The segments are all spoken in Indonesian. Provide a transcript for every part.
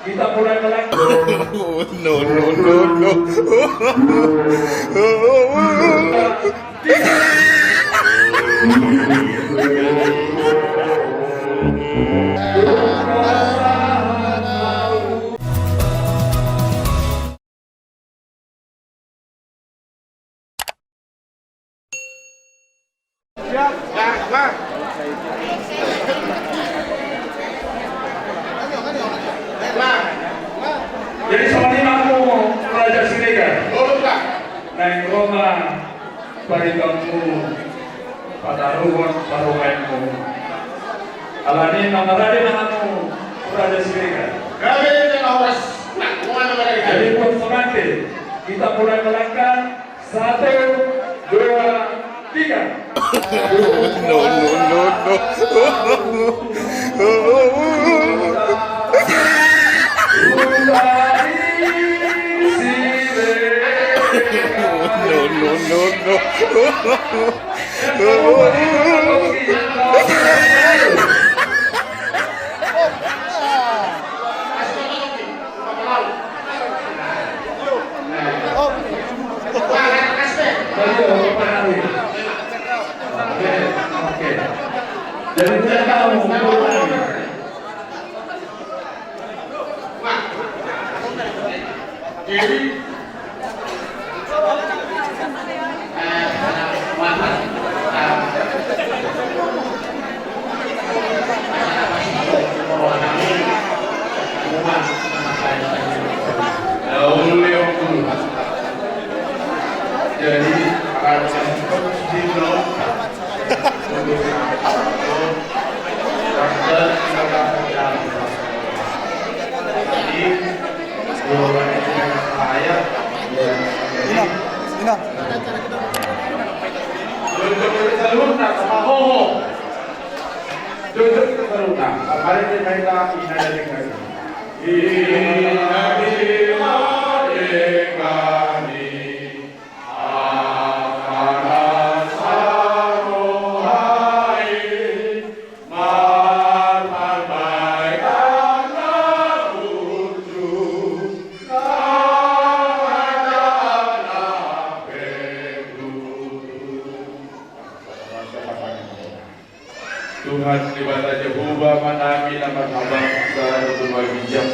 kita mulai melangkah. No. Jadi soalnya aku Raja Sirega. Neng Roma Parikamu Padaruan Parumenmu Alani Namarade Nahamu Raja Sirega. Kami dengan Horas. Jadi buat pengantin kita mulai melangkah 1, 2, 3. No. Oke. Jadi tidak tahu Jadi Tuhan dibata Jehovah manami nama hamba besar untuk bijak.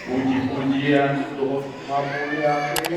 Puji-pujian untuk Mauliate,